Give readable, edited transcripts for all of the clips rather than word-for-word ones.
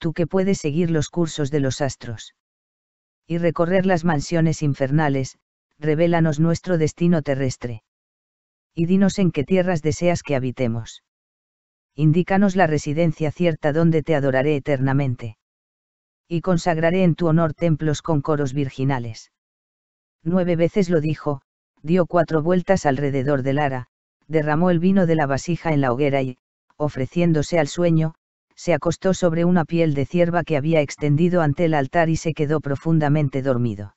tú que puedes seguir los cursos de los astros y recorrer las mansiones infernales, revélanos nuestro destino terrestre. Y dinos en qué tierras deseas que habitemos. Indícanos la residencia cierta donde te adoraré eternamente. Y consagraré en tu honor templos con coros virginales. 9 veces lo dijo, dio 4 vueltas alrededor del ara, derramó el vino de la vasija en la hoguera y, ofreciéndose al sueño, se acostó sobre una piel de cierva que había extendido ante el altar y se quedó profundamente dormido.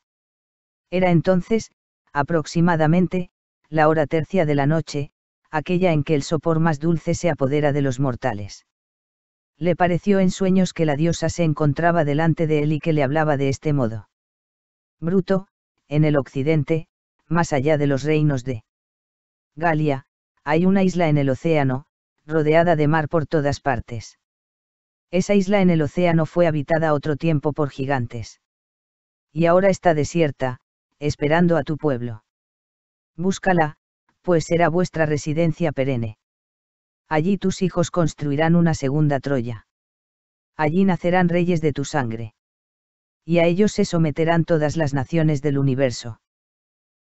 Era entonces, aproximadamente, la hora tercia de la noche, aquella en que el sopor más dulce se apodera de los mortales. Le pareció en sueños que la diosa se encontraba delante de él y que le hablaba de este modo. Bruto, en el occidente, más allá de los reinos de Galia, hay una isla en el océano, rodeada de mar por todas partes. Esa isla en el océano fue habitada otro tiempo por gigantes. Y ahora está desierta, esperando a tu pueblo. Búscala, pues será vuestra residencia perenne. Allí tus hijos construirán una segunda Troya. Allí nacerán reyes de tu sangre. Y a ellos se someterán todas las naciones del universo.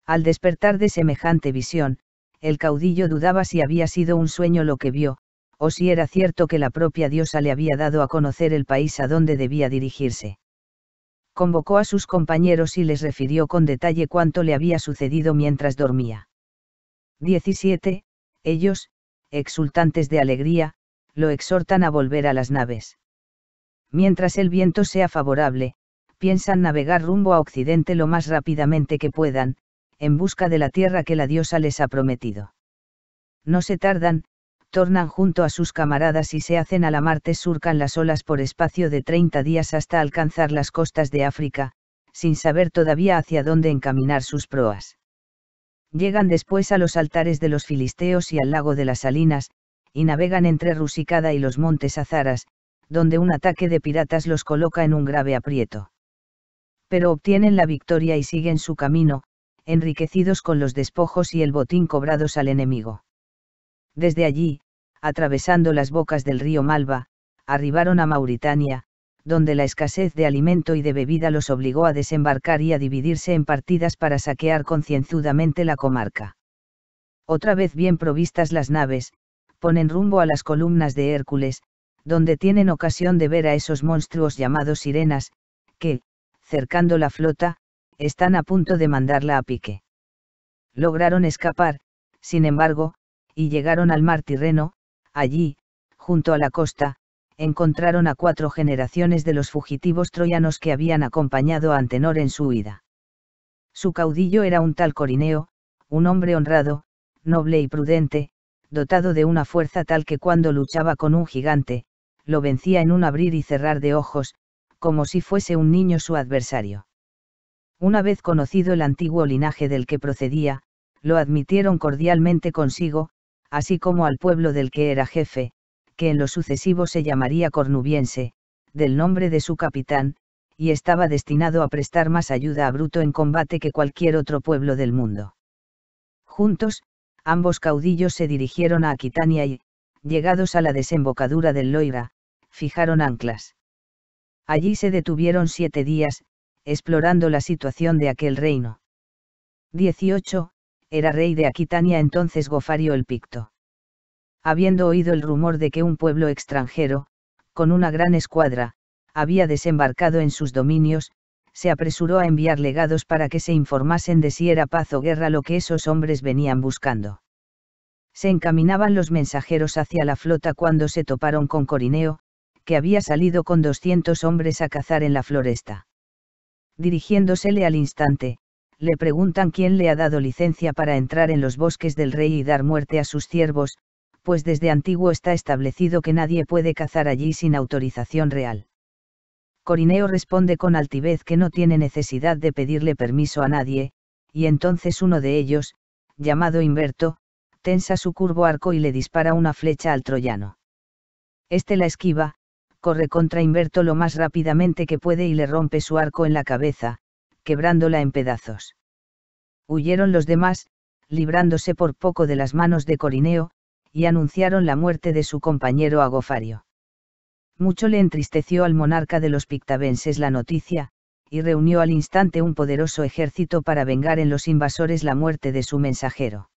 Al despertar de semejante visión, el caudillo dudaba si había sido un sueño lo que vio, o si era cierto que la propia diosa le había dado a conocer el país a donde debía dirigirse. Convocó a sus compañeros y les refirió con detalle cuánto le había sucedido mientras dormía. 17. Ellos, exultantes de alegría, lo exhortan a volver a las naves. Mientras el viento sea favorable, piensan navegar rumbo a Occidente lo más rápidamente que puedan, en busca de la tierra que la diosa les ha prometido. No se tardan, tornan junto a sus camaradas y se hacen a la mar, surcan las olas por espacio de 30 días hasta alcanzar las costas de África, sin saber todavía hacia dónde encaminar sus proas. Llegan después a los altares de los filisteos y al lago de las Salinas, y navegan entre Rusicada y los montes Azaras, donde un ataque de piratas los coloca en un grave aprieto. Pero obtienen la victoria y siguen su camino, enriquecidos con los despojos y el botín cobrados al enemigo. Desde allí, atravesando las bocas del río Malva, arribaron a Mauritania, donde la escasez de alimento y de bebida los obligó a desembarcar y a dividirse en partidas para saquear concienzudamente la comarca. Otra vez bien provistas las naves, ponen rumbo a las columnas de Hércules, donde tienen ocasión de ver a esos monstruos llamados sirenas, que, cercando la flota, están a punto de mandarla a pique. Lograron escapar, sin embargo, y llegaron al mar Tirreno. Allí, junto a la costa, encontraron a 4 generaciones de los fugitivos troyanos que habían acompañado a Antenor en su huida. Su caudillo era un tal Corineo, un hombre honrado, noble y prudente, dotado de una fuerza tal que cuando luchaba con un gigante, lo vencía en un abrir y cerrar de ojos, como si fuese un niño su adversario. Una vez conocido el antiguo linaje del que procedía, lo admitieron cordialmente consigo, así como al pueblo del que era jefe, que en lo sucesivo se llamaría Cornubiense, del nombre de su capitán, y estaba destinado a prestar más ayuda a Bruto en combate que cualquier otro pueblo del mundo. Juntos, ambos caudillos se dirigieron a Aquitania y, llegados a la desembocadura del Loira, fijaron anclas. Allí se detuvieron 7 días, explorando la situación de aquel reino. 18. Era rey de Aquitania entonces Gofario el Picto. Habiendo oído el rumor de que un pueblo extranjero, con una gran escuadra, había desembarcado en sus dominios, se apresuró a enviar legados para que se informasen de si era paz o guerra lo que esos hombres venían buscando. Se encaminaban los mensajeros hacia la flota cuando se toparon con Corineo, que había salido con 200 hombres a cazar en la floresta. Dirigiéndosele al instante, le preguntan quién le ha dado licencia para entrar en los bosques del rey y dar muerte a sus ciervos, pues desde antiguo está establecido que nadie puede cazar allí sin autorización real. Corineo responde con altivez que no tiene necesidad de pedirle permiso a nadie, y entonces uno de ellos, llamado Inverto, tensa su curvo arco y le dispara una flecha al troyano. Este la esquiva, corre contra Inverto lo más rápidamente que puede y le rompe su arco en la cabeza, quebrándola en pedazos. Huyeron los demás, librándose por poco de las manos de Corineo, y anunciaron la muerte de su compañero Agofario. Mucho le entristeció al monarca de los pictavenses la noticia, y reunió al instante un poderoso ejército para vengar en los invasores la muerte de su mensajero.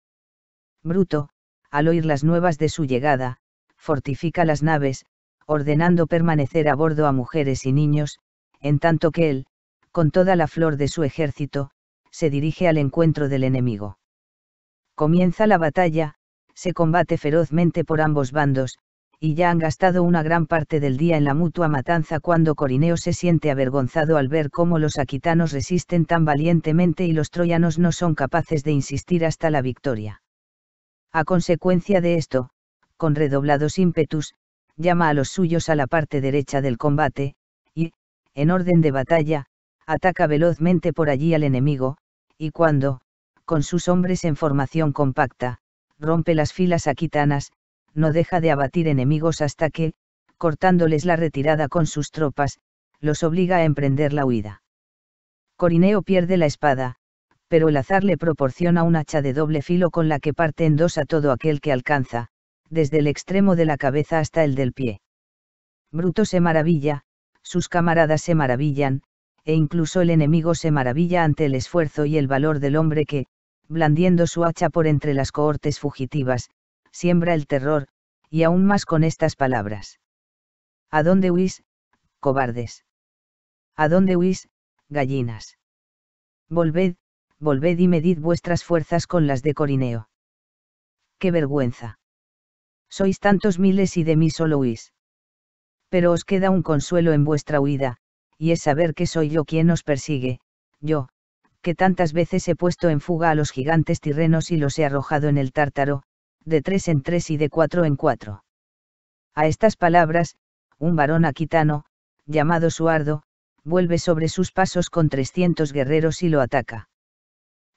Bruto, al oír las nuevas de su llegada, fortifica las naves, ordenando permanecer a bordo a mujeres y niños, en tanto que él, con toda la flor de su ejército, se dirige al encuentro del enemigo. Comienza la batalla, se combate ferozmente por ambos bandos, y ya han gastado una gran parte del día en la mutua matanza cuando Corineo se siente avergonzado al ver cómo los aquitanos resisten tan valientemente y los troyanos no son capaces de insistir hasta la victoria. A consecuencia de esto, con redoblados ímpetus, llama a los suyos a la parte derecha del combate, y, en orden de batalla, ataca velozmente por allí al enemigo, y cuando, con sus hombres en formación compacta, rompe las filas aquitanas, no deja de abatir enemigos hasta que, cortándoles la retirada con sus tropas, los obliga a emprender la huida. Corineo pierde la espada, pero el azar le proporciona un hacha de doble filo con la que parte en dos a todo aquel que alcanza, desde el extremo de la cabeza hasta el del pie. Bruto se maravilla, sus camaradas se maravillan, e incluso el enemigo se maravilla ante el esfuerzo y el valor del hombre que, blandiendo su hacha por entre las cohortes fugitivas, siembra el terror, y aún más con estas palabras. ¿A dónde huís, cobardes? ¿A dónde huís, gallinas? Volved, volved y medid vuestras fuerzas con las de Corineo. ¡Qué vergüenza! Sois tantos miles y de mí solo huís. Pero os queda un consuelo en vuestra huida, y es saber que soy yo quien os persigue, yo, que tantas veces he puesto en fuga a los gigantes tirrenos y los he arrojado en el Tártaro, de 3 en 3 y de 4 en 4. A estas palabras, un varón aquitano, llamado Suardo, vuelve sobre sus pasos con 300 guerreros y lo ataca.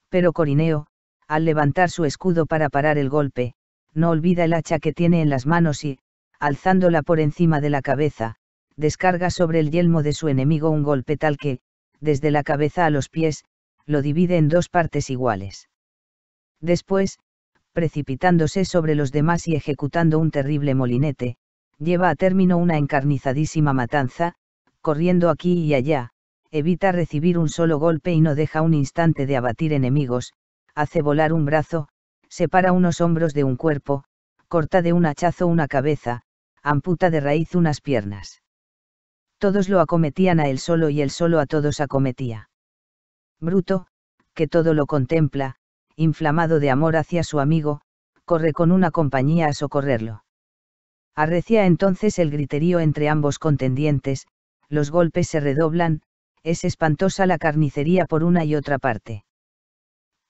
Pero Corineo, al levantar su escudo para parar el golpe, no olvida el hacha que tiene en las manos y, alzándola por encima de la cabeza, descarga sobre el yelmo de su enemigo un golpe tal que, desde la cabeza a los pies, lo divide en dos partes iguales. Después, precipitándose sobre los demás y ejecutando un terrible molinete, lleva a término una encarnizadísima matanza, corriendo aquí y allá, evita recibir un solo golpe y no deja un instante de abatir enemigos, hace volar un brazo, separa unos hombros de un cuerpo, corta de un hachazo una cabeza, amputa de raíz unas piernas. Todos lo acometían a él solo y él solo a todos acometía. Bruto, que todo lo contempla, inflamado de amor hacia su amigo, corre con una compañía a socorrerlo. Arrecia entonces el griterío entre ambos contendientes, los golpes se redoblan, es espantosa la carnicería por una y otra parte.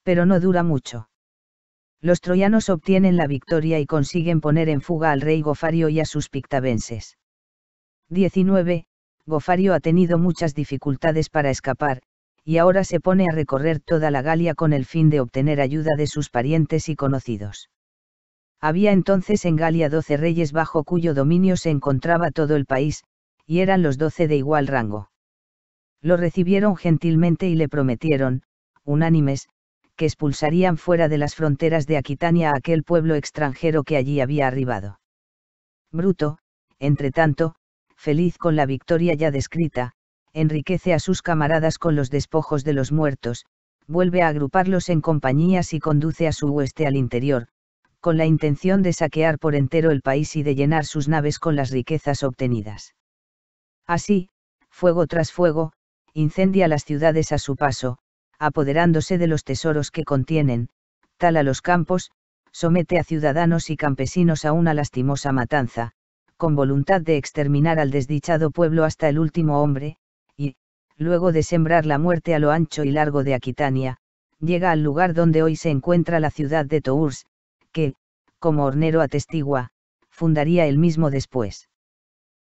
Pero no dura mucho. Los troyanos obtienen la victoria y consiguen poner en fuga al rey Gofario y a sus pictavenses. 19. Gofario ha tenido muchas dificultades para escapar, y ahora se pone a recorrer toda la Galia con el fin de obtener ayuda de sus parientes y conocidos. Había entonces en Galia 12 reyes bajo cuyo dominio se encontraba todo el país, y eran los 12 de igual rango. Lo recibieron gentilmente y le prometieron, unánimes, que expulsarían fuera de las fronteras de Aquitania a aquel pueblo extranjero que allí había arribado. Bruto, entretanto, feliz con la victoria ya descrita, enriquece a sus camaradas con los despojos de los muertos, vuelve a agruparlos en compañías y conduce a su hueste al interior, con la intención de saquear por entero el país y de llenar sus naves con las riquezas obtenidas. Así, fuego tras fuego, incendia las ciudades a su paso, apoderándose de los tesoros que contienen, tala los campos, somete a ciudadanos y campesinos a una lastimosa matanza, con voluntad de exterminar al desdichado pueblo hasta el último hombre, y, luego de sembrar la muerte a lo ancho y largo de Aquitania, llega al lugar donde hoy se encuentra la ciudad de Tours, que, como hornero atestigua, fundaría él mismo después.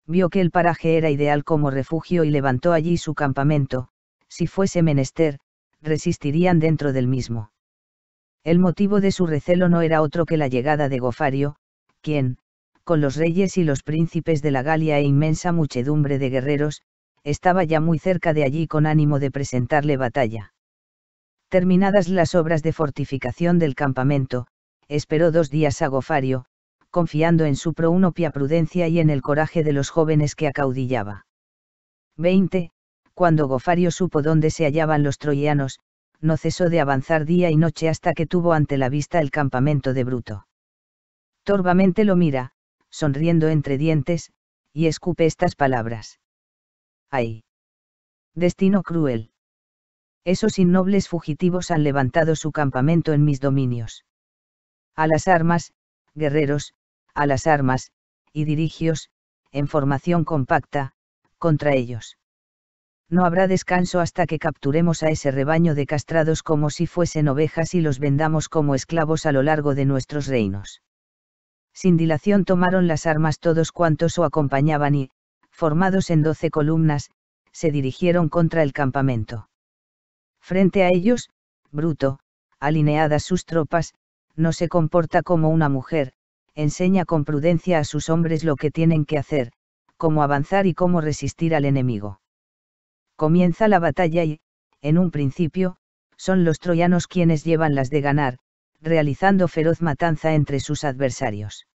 Vio que el paraje era ideal como refugio y levantó allí su campamento, si fuese menester, resistirían dentro del mismo. El motivo de su recelo no era otro que la llegada de Gofario, quien, con los reyes y los príncipes de la Galia e inmensa muchedumbre de guerreros, estaba ya muy cerca de allí con ánimo de presentarle batalla. Terminadas las obras de fortificación del campamento, esperó 2 días a Gofario, confiando en su propia prudencia y en el coraje de los jóvenes que acaudillaba. 20. Cuando Gofario supo dónde se hallaban los troyanos, no cesó de avanzar día y noche hasta que tuvo ante la vista el campamento de Bruto. Torvamente lo mira, sonriendo entre dientes, y escupe estas palabras. ¡Ay! Destino cruel. Esos innobles fugitivos han levantado su campamento en mis dominios. A las armas, guerreros, a las armas, y dirigios, en formación compacta, contra ellos. No habrá descanso hasta que capturemos a ese rebaño de castrados como si fuesen ovejas y los vendamos como esclavos a lo largo de nuestros reinos. Sin dilación tomaron las armas todos cuantos o acompañaban y, formados en 12 columnas, se dirigieron contra el campamento. Frente a ellos, Bruto, alineadas sus tropas, no se comporta como una mujer, enseña con prudencia a sus hombres lo que tienen que hacer, cómo avanzar y cómo resistir al enemigo. Comienza la batalla y, en un principio, son los troyanos quienes llevan las de ganar, realizando feroz matanza entre sus adversarios.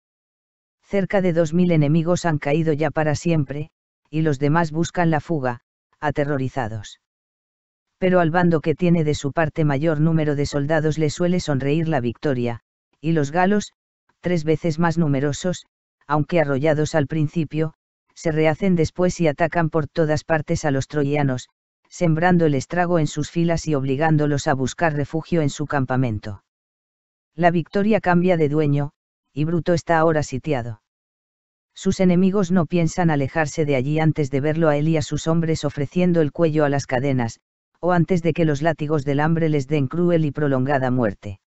Cerca de 2000 enemigos han caído ya para siempre, y los demás buscan la fuga, aterrorizados. Pero al bando que tiene de su parte mayor número de soldados le suele sonreír la victoria, y los galos, 3 veces más numerosos, aunque arrollados al principio, se rehacen después y atacan por todas partes a los troyanos, sembrando el estrago en sus filas y obligándolos a buscar refugio en su campamento. La victoria cambia de dueño, y Bruto está ahora sitiado. Sus enemigos no piensan alejarse de allí antes de verlo a él y a sus hombres ofreciendo el cuello a las cadenas, o antes de que los látigos del hambre les den cruel y prolongada muerte.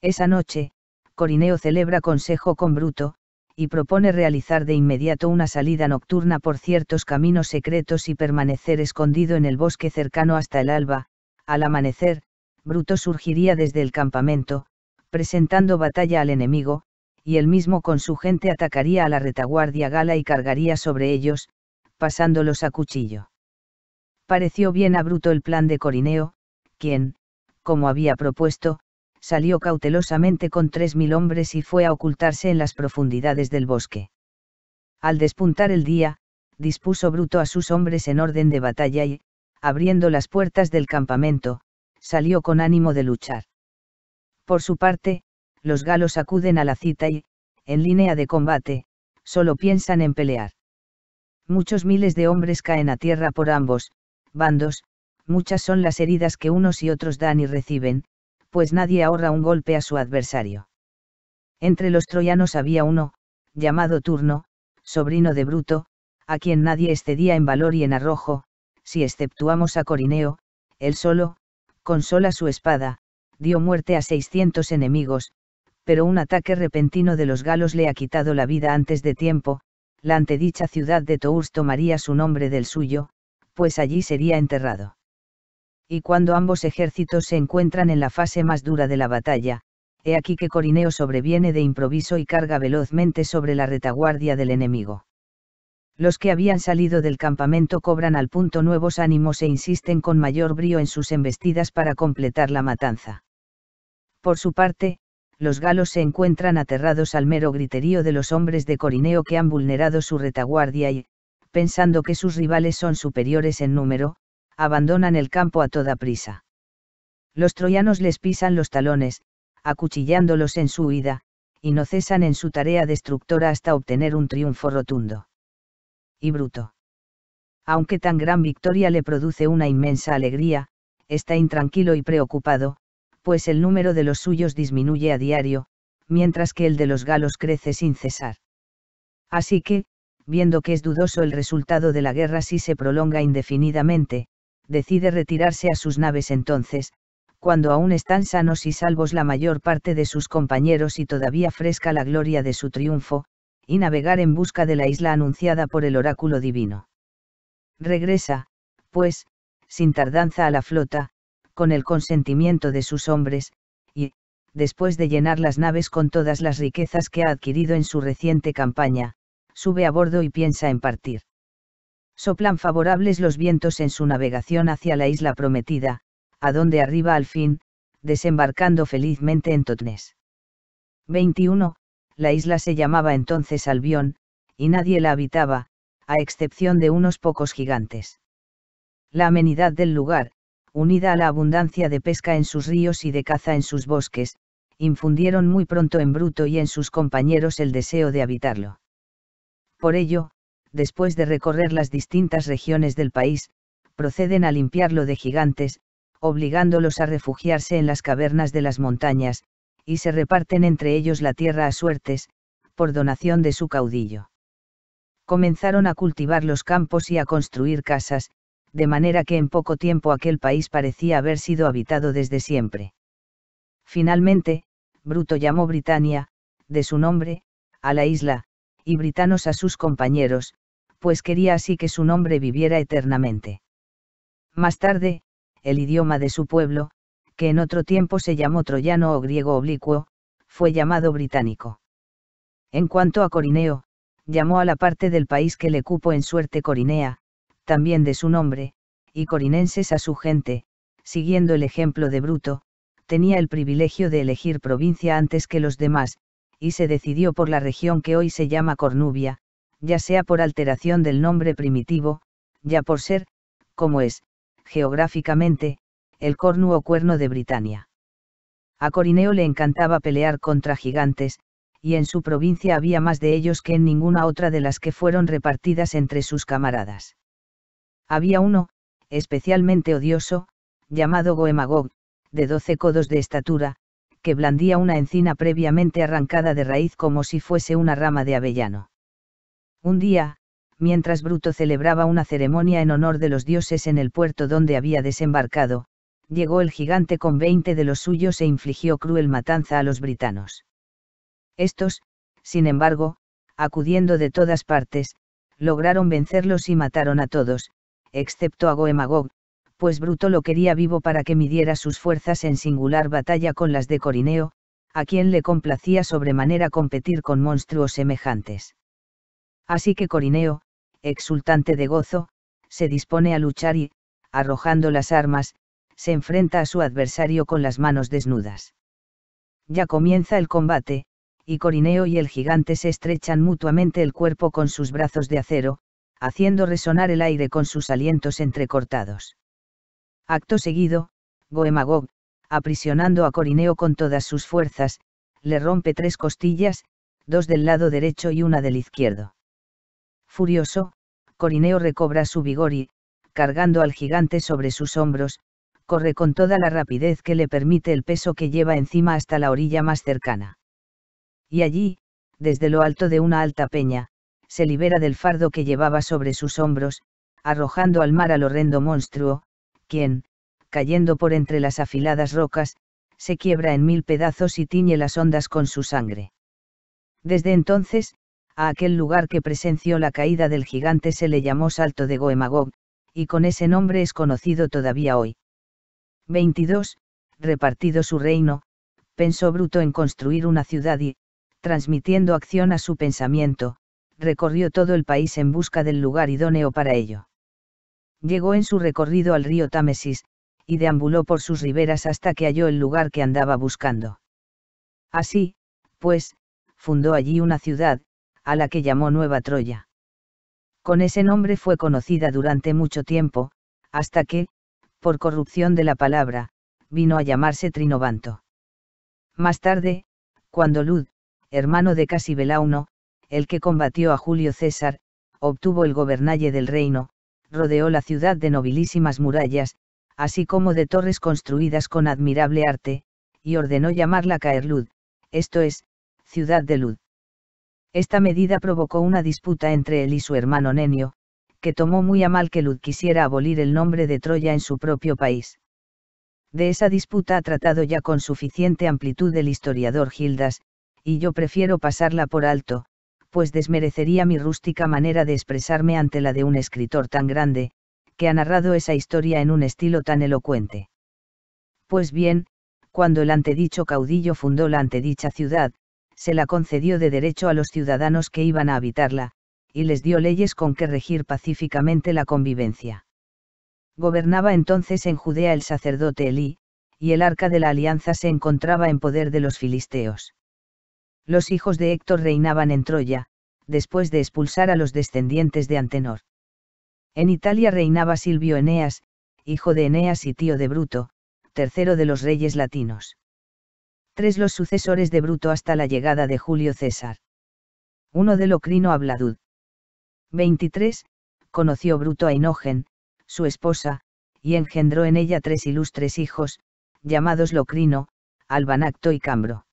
Esa noche, Corineo celebra consejo con Bruto, y propone realizar de inmediato una salida nocturna por ciertos caminos secretos y permanecer escondido en el bosque cercano hasta el alba. Al amanecer, Bruto surgiría desde el campamento, presentando batalla al enemigo, y él mismo con su gente atacaría a la retaguardia gala y cargaría sobre ellos, pasándolos a cuchillo. Pareció bien a Bruto el plan de Corineo, quien, como había propuesto, salió cautelosamente con 3000 hombres y fue a ocultarse en las profundidades del bosque. Al despuntar el día, dispuso Bruto a sus hombres en orden de batalla y, abriendo las puertas del campamento, salió con ánimo de luchar. Por su parte, los galos acuden a la cita y, en línea de combate, solo piensan en pelear. Muchos miles de hombres caen a tierra por ambos bandos, muchas son las heridas que unos y otros dan y reciben, pues nadie ahorra un golpe a su adversario. Entre los troyanos había uno, llamado Turno, sobrino de Bruto, a quien nadie excedía en valor y en arrojo, si exceptuamos a Corineo, él solo, con sola su espada, dio muerte a 600 enemigos, pero un ataque repentino de los galos le ha quitado la vida antes de tiempo. La antedicha ciudad de Tours tomaría su nombre del suyo, pues allí sería enterrado. Y cuando ambos ejércitos se encuentran en la fase más dura de la batalla, he aquí que Corineo sobreviene de improviso y carga velozmente sobre la retaguardia del enemigo. Los que habían salido del campamento cobran al punto nuevos ánimos e insisten con mayor brío en sus embestidas para completar la matanza. Por su parte, los galos se encuentran aterrados al mero griterío de los hombres de Corineo que han vulnerado su retaguardia y, pensando que sus rivales son superiores en número, abandonan el campo a toda prisa. Los troyanos les pisan los talones, acuchillándolos en su huida, y no cesan en su tarea destructora hasta obtener un triunfo rotundo. Y Bruto, aunque tan gran victoria le produce una inmensa alegría, está intranquilo y preocupado, pues el número de los suyos disminuye a diario, mientras que el de los galos crece sin cesar. Así que, viendo que es dudoso el resultado de la guerra si se prolonga indefinidamente, decide retirarse a sus naves entonces, cuando aún están sanos y salvos la mayor parte de sus compañeros y todavía fresca la gloria de su triunfo, y navegar en busca de la isla anunciada por el oráculo divino. Regresa, pues, sin tardanza a la flota, con el consentimiento de sus hombres, y, después de llenar las naves con todas las riquezas que ha adquirido en su reciente campaña, sube a bordo y piensa en partir. Soplan favorables los vientos en su navegación hacia la isla prometida, a donde arriba al fin, desembarcando felizmente en Totnes. 21. la isla se llamaba entonces Albión, y nadie la habitaba, a excepción de unos pocos gigantes. La amenidad del lugar, unida a la abundancia de pesca en sus ríos y de caza en sus bosques, infundieron muy pronto en Bruto y en sus compañeros el deseo de habitarlo. Por ello, después de recorrer las distintas regiones del país, proceden a limpiarlo de gigantes, obligándolos a refugiarse en las cavernas de las montañas, y se reparten entre ellos la tierra a suertes, por donación de su caudillo. Comenzaron a cultivar los campos y a construir casas, de manera que en poco tiempo aquel país parecía haber sido habitado desde siempre. Finalmente, Bruto llamó Britania, de su nombre, a la isla, y britanos a sus compañeros, pues quería así que su nombre viviera eternamente. Más tarde, el idioma de su pueblo, que en otro tiempo se llamó troyano o griego oblicuo, fue llamado británico. En cuanto a Corineo, llamó a la parte del país que le cupo en suerte Corinea, también de su nombre, y corinenses a su gente, siguiendo el ejemplo de Bruto, tenía el privilegio de elegir provincia antes que los demás, y se decidió por la región que hoy se llama Cornubia, ya sea por alteración del nombre primitivo, ya por ser, como es, geográficamente, el cornu o cuerno de Britania. A Corineo le encantaba pelear contra gigantes, y en su provincia había más de ellos que en ninguna otra de las que fueron repartidas entre sus camaradas. Había uno, especialmente odioso, llamado Goemagog, de 12 codos de estatura, que blandía una encina previamente arrancada de raíz como si fuese una rama de avellano. Un día, mientras Bruto celebraba una ceremonia en honor de los dioses en el puerto donde había desembarcado, llegó el gigante con 20 de los suyos e infligió cruel matanza a los britanos. Estos, sin embargo, acudiendo de todas partes, lograron vencerlos y mataron a todos, excepto a Goemagog, pues Bruto lo quería vivo para que midiera sus fuerzas en singular batalla con las de Corineo, a quien le complacía sobremanera competir con monstruos semejantes. Así que Corineo, exultante de gozo, se dispone a luchar y, arrojando las armas, se enfrenta a su adversario con las manos desnudas. Ya comienza el combate, y Corineo y el gigante se estrechan mutuamente el cuerpo con sus brazos de acero, haciendo resonar el aire con sus alientos entrecortados. Acto seguido, Goemagog, aprisionando a Corineo con todas sus fuerzas, le rompe 3 costillas, 2 del lado derecho y una del izquierdo. Furioso, Corineo recobra su vigor y, cargando al gigante sobre sus hombros, corre con toda la rapidez que le permite el peso que lleva encima hasta la orilla más cercana. Y allí, desde lo alto de una alta peña, se libera del fardo que llevaba sobre sus hombros, arrojando al mar al horrendo monstruo, quien, cayendo por entre las afiladas rocas, se quiebra en 1000 pedazos y tiñe las ondas con su sangre. Desde entonces, a aquel lugar que presenció la caída del gigante se le llamó Salto de Goemagog, y con ese nombre es conocido todavía hoy. 22. Repartido su reino, pensó Bruto en construir una ciudad y, transmitiendo acción a su pensamiento, recorrió todo el país en busca del lugar idóneo para ello. Llegó en su recorrido al río Támesis, y deambuló por sus riberas hasta que halló el lugar que andaba buscando. Así, pues, fundó allí una ciudad, a la que llamó Nueva Troya. Con ese nombre fue conocida durante mucho tiempo, hasta que, por corrupción de la palabra, vino a llamarse Trinobanto. Más tarde, cuando Lud, hermano de Casibelauno, el que combatió a Julio César, obtuvo el gobernalle del reino, rodeó la ciudad de nobilísimas murallas, así como de torres construidas con admirable arte, y ordenó llamarla Caerlud, esto es, ciudad de Lud. Esta medida provocó una disputa entre él y su hermano Nenio, que tomó muy a mal que Lud quisiera abolir el nombre de Troya en su propio país. De esa disputa ha tratado ya con suficiente amplitud el historiador Gildas, y yo prefiero pasarla por alto, pues desmerecería mi rústica manera de expresarme ante la de un escritor tan grande, que ha narrado esa historia en un estilo tan elocuente. Pues bien, cuando el antedicho caudillo fundó la antedicha ciudad, se la concedió de derecho a los ciudadanos que iban a habitarla, y les dio leyes con que regir pacíficamente la convivencia. Gobernaba entonces en Judea el sacerdote Elí, y el arca de la alianza se encontraba en poder de los filisteos. Los hijos de Héctor reinaban en Troya, después de expulsar a los descendientes de Antenor. En Italia reinaba Silvio Eneas, hijo de Eneas y tío de Bruto, tercero de los reyes latinos. 3. Los sucesores de Bruto hasta la llegada de Julio César. 1. De Locrino a Bladud. 23. Conoció Bruto a Inogen, su esposa, y engendró en ella 3 ilustres hijos, llamados Locrino, Albanacto y Cambro.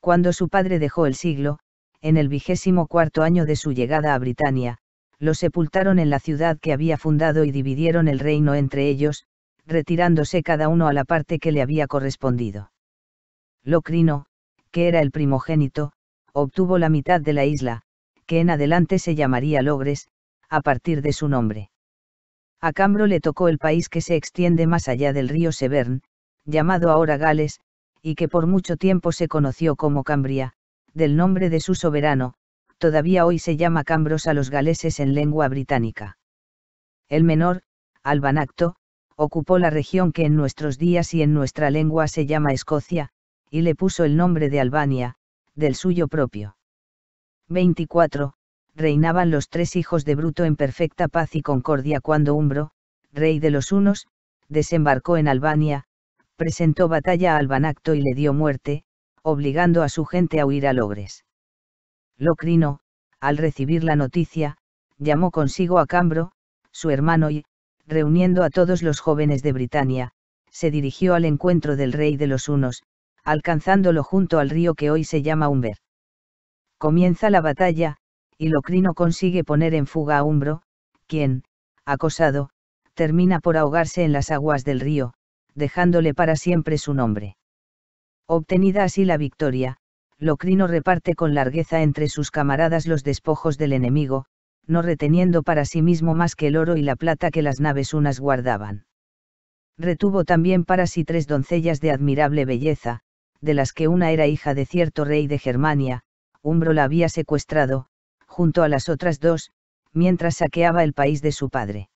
Cuando su padre dejó el siglo, en el 24º año de su llegada a Britania, lo sepultaron en la ciudad que había fundado y dividieron el reino entre ellos, retirándose cada uno a la parte que le había correspondido. Locrino, que era el primogénito, obtuvo la mitad de la isla, que en adelante se llamaría Logres, a partir de su nombre. A Cambro le tocó el país que se extiende más allá del río Severn, llamado ahora Gales, y que por mucho tiempo se conoció como Cambria, del nombre de su soberano. Todavía hoy se llama Cambros a los galeses en lengua británica. El menor, Albanacto, ocupó la región que en nuestros días y en nuestra lengua se llama Escocia, y le puso el nombre de Albania, del suyo propio. 24. Reinaban los 3 hijos de Bruto en perfecta paz y concordia cuando Umbro, rey de los hunos, desembarcó en Albania, presentó batalla a Albanacto y le dio muerte, obligando a su gente a huir a Logres. Locrino, al recibir la noticia, llamó consigo a Cambro, su hermano y, reuniendo a todos los jóvenes de Britania, se dirigió al encuentro del rey de los hunos, alcanzándolo junto al río que hoy se llama Humber. Comienza la batalla, y Locrino consigue poner en fuga a Umbro, quien, acosado, termina por ahogarse en las aguas del río, dejándole para siempre su nombre. Obtenida así la victoria, Locrino reparte con largueza entre sus camaradas los despojos del enemigo, no reteniendo para sí mismo más que el oro y la plata que las naves hunas guardaban. Retuvo también para sí 3 doncellas de admirable belleza, de las que una era hija de cierto rey de Germania, Umbro la había secuestrado, junto a las otras 2, mientras saqueaba el país de su padre.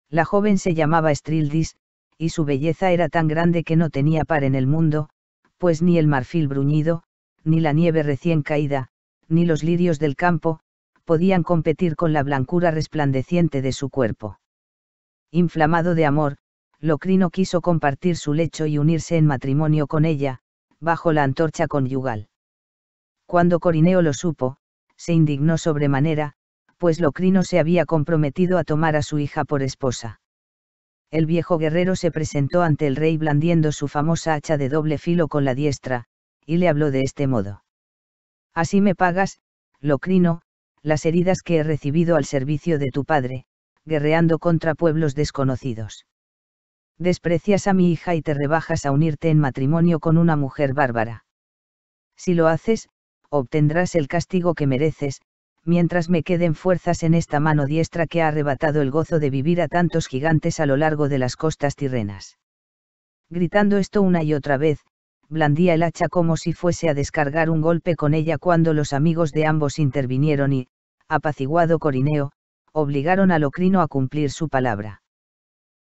La joven se llamaba Estrildis, y su belleza era tan grande que no tenía par en el mundo, pues ni el marfil bruñido, ni la nieve recién caída, ni los lirios del campo, podían competir con la blancura resplandeciente de su cuerpo. Inflamado de amor, Locrino quiso compartir su lecho y unirse en matrimonio con ella, bajo la antorcha conyugal. Cuando Corineo lo supo, se indignó sobremanera, pues Locrino se había comprometido a tomar a su hija por esposa. El viejo guerrero se presentó ante el rey blandiendo su famosa hacha de doble filo con la diestra, y le habló de este modo. Así me pagas, Locrino, las heridas que he recibido al servicio de tu padre, guerreando contra pueblos desconocidos. Desprecias a mi hija y te rebajas a unirte en matrimonio con una mujer bárbara. Si lo haces, obtendrás el castigo que mereces, mientras me queden fuerzas en esta mano diestra que ha arrebatado el gozo de vivir a tantos gigantes a lo largo de las costas tirrenas. Gritando esto una y otra vez, blandía el hacha como si fuese a descargar un golpe con ella cuando los amigos de ambos intervinieron y, apaciguado Corineo, obligaron a Locrino a cumplir su palabra.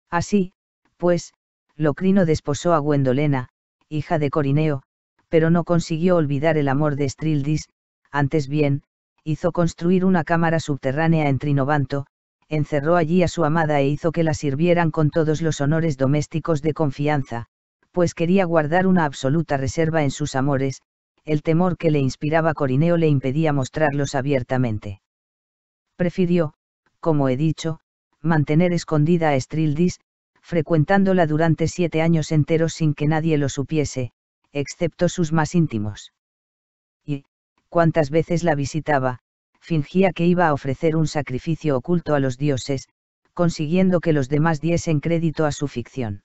Así, pues, Locrino desposó a Gwendolena, hija de Corineo, pero no consiguió olvidar el amor de Estrildis, antes bien, hizo construir una cámara subterránea en Trinobanto, encerró allí a su amada e hizo que la sirvieran con todos los honores domésticos de confianza, pues quería guardar una absoluta reserva en sus amores, el temor que le inspiraba Corineo le impedía mostrarlos abiertamente. Prefirió, como he dicho, mantener escondida a Estrildis, frecuentándola durante 7 años enteros sin que nadie lo supiese, excepto sus más íntimos. Y, cuantas veces la visitaba, fingía que iba a ofrecer un sacrificio oculto a los dioses, consiguiendo que los demás diesen crédito a su ficción.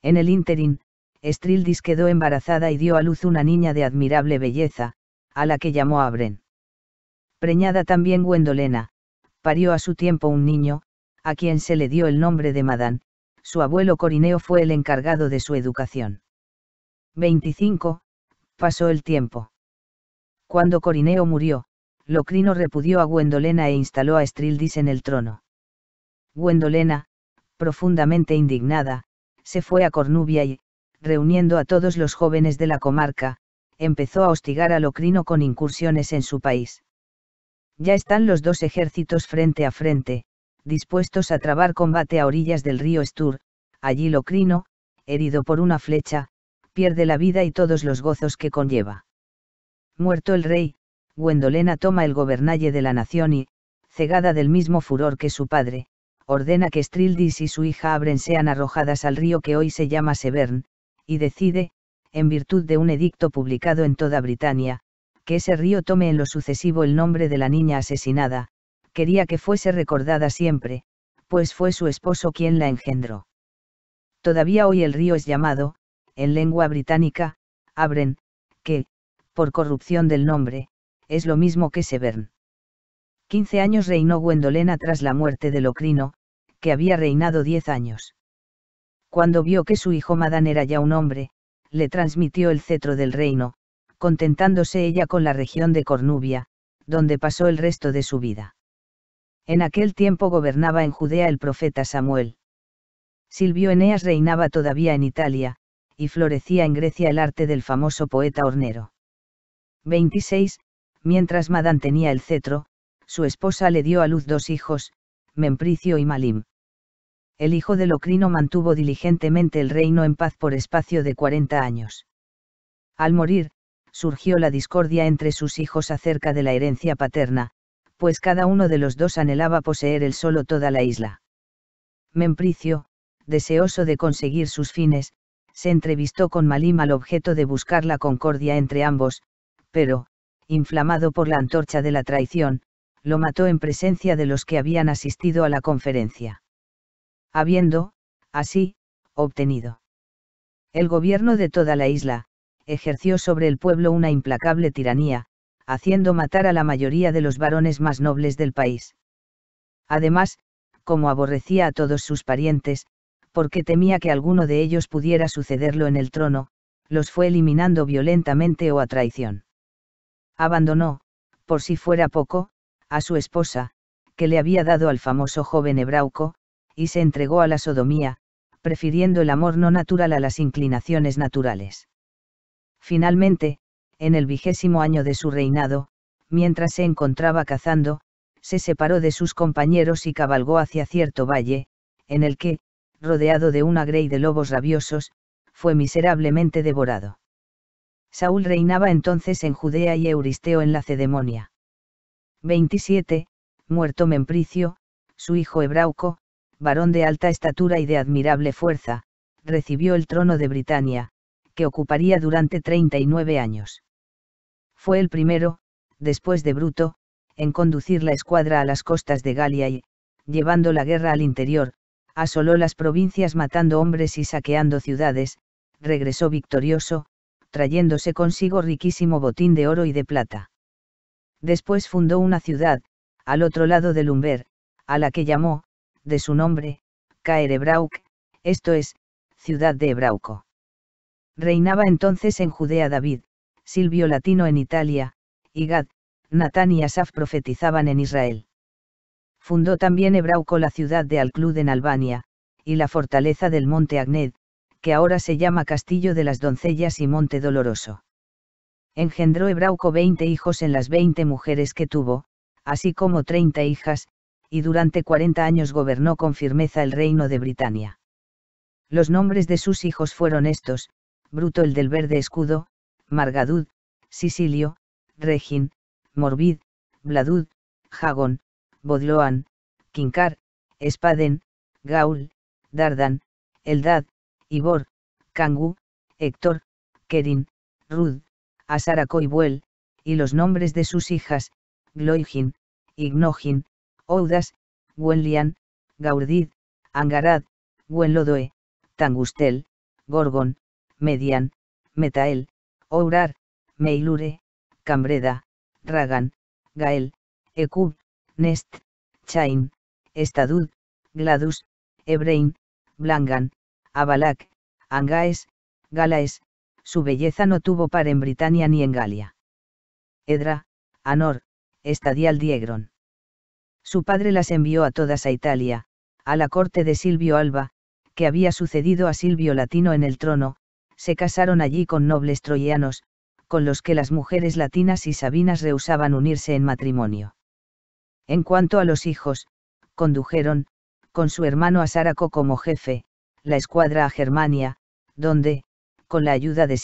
En el ínterin, Estrildis quedó embarazada y dio a luz una niña de admirable belleza, a la que llamó Abren. Preñada también Gwendolena, parió a su tiempo un niño, a quien se le dio el nombre de Madán, su abuelo Corineo fue el encargado de su educación. 25. Pasó el tiempo. Cuando Corineo murió, Locrino repudió a Gwendolena e instaló a Estrildis en el trono. Gwendolena, profundamente indignada, se fue a Cornubia y, reuniendo a todos los jóvenes de la comarca, empezó a hostigar a Locrino con incursiones en su país. Ya están los dos ejércitos frente a frente, dispuestos a trabar combate a orillas del río Stur. Allí Locrino, herido por una flecha, pierde la vida y todos los gozos que conlleva. Muerto el rey, Gwendolena toma el gobernalle de la nación y, cegada del mismo furor que su padre, ordena que Strildis y su hija Abren sean arrojadas al río que hoy se llama Severn, y decide, en virtud de un edicto publicado en toda Britania, que ese río tome en lo sucesivo el nombre de la niña asesinada. Quería que fuese recordada siempre, pues fue su esposo quien la engendró. Todavía hoy el río es llamado, en lengua británica, Abren, que, por corrupción del nombre, es lo mismo que Severn. 15 años reinó Gwendolena tras la muerte de Locrino, que había reinado 10 años. Cuando vio que su hijo Madán era ya un hombre, le transmitió el cetro del reino, contentándose ella con la región de Cornubia, donde pasó el resto de su vida. En aquel tiempo gobernaba en Judea el profeta Samuel. Silvio Eneas reinaba todavía en Italia, y florecía en Grecia el arte del famoso poeta hornero. 26. Mientras Madán tenía el cetro, su esposa le dio a luz 2 hijos, Mempricio y Malim. El hijo de Locrino mantuvo diligentemente el reino en paz por espacio de 40 años. Al morir, surgió la discordia entre sus hijos acerca de la herencia paterna, pues cada uno de los dos anhelaba poseer él solo toda la isla. Mempricio, deseoso de conseguir sus fines, se entrevistó con Malim al objeto de buscar la concordia entre ambos, pero, inflamado por la antorcha de la traición, lo mató en presencia de los que habían asistido a la conferencia. Habiendo, así, obtenido el gobierno de toda la isla, ejerció sobre el pueblo una implacable tiranía, haciendo matar a la mayoría de los varones más nobles del país. Además, como aborrecía a todos sus parientes, porque temía que alguno de ellos pudiera sucederlo en el trono, los fue eliminando violentamente o a traición. Abandonó, por si fuera poco, a su esposa, que le había dado al famoso joven Ebrauco, y se entregó a la sodomía, prefiriendo el amor no natural a las inclinaciones naturales. Finalmente, en el 20º año de su reinado, mientras se encontraba cazando, se separó de sus compañeros y cabalgó hacia cierto valle, en el que, rodeado de una grey de lobos rabiosos, fue miserablemente devorado. Saúl reinaba entonces en Judea y Euristeo en Lacedemonia. 27. Muerto Mempricio, su hijo Ebrauco, varón de alta estatura y de admirable fuerza, recibió el trono de Britania, que ocuparía durante 39 años. Fue el primero, después de Bruto, en conducir la escuadra a las costas de Galia y, llevando la guerra al interior, asoló las provincias matando hombres y saqueando ciudades, regresó victorioso, trayéndose consigo riquísimo botín de oro y de plata. Después fundó una ciudad, al otro lado del Humber, a la que llamó, de su nombre, Caer-Ebrauc, esto es, ciudad de Ebrauco. Reinaba entonces en Judea David, Silvio Latino en Italia, y Gad, Natán y Asaf profetizaban en Israel. Fundó también Ebrauco la ciudad de Alclud en Albania, y la fortaleza del monte Agned, que ahora se llama Castillo de las Doncellas y Monte Doloroso. Engendró Ebrauco 20 hijos en las 20 mujeres que tuvo, así como 30 hijas, y durante 40 años gobernó con firmeza el reino de Britania. Los nombres de sus hijos fueron estos: Bruto el del verde escudo, Margadud, Sicilio, Regin, Morbid, Bladud, Jagón, Bodloan, Quincar, Espaden, Gaul, Dardan, Eldad, Ibor, Kangu, Héctor, Kerin, Rud, Asaraco y Buel, y los nombres de sus hijas, Gloigin, Ignogin, Oudas, Gwenlian, Gaurdid, Angarad, Gwenlodoe, Tangustel, Gorgon, Median, Metael, Ourar, Meilure, Cambreda, Ragan, Gael, Ekub, Nest, Chain, Estadud, Gladus, Ebrein, Blangan, Abalak, Angaes, Galaes. Su belleza no tuvo par en Britania ni en Galia. Edra, Anor, Estadial Diegron. Su padre las envió a todas a Italia, a la corte de Silvio Alba, que había sucedido a Silvio Latino en el trono. Se casaron allí con nobles troyanos, con los que las mujeres latinas y sabinas rehusaban unirse en matrimonio. En cuanto a los hijos, condujeron, con su hermano Asáraco como jefe, la escuadra a Germania, donde, con la ayuda de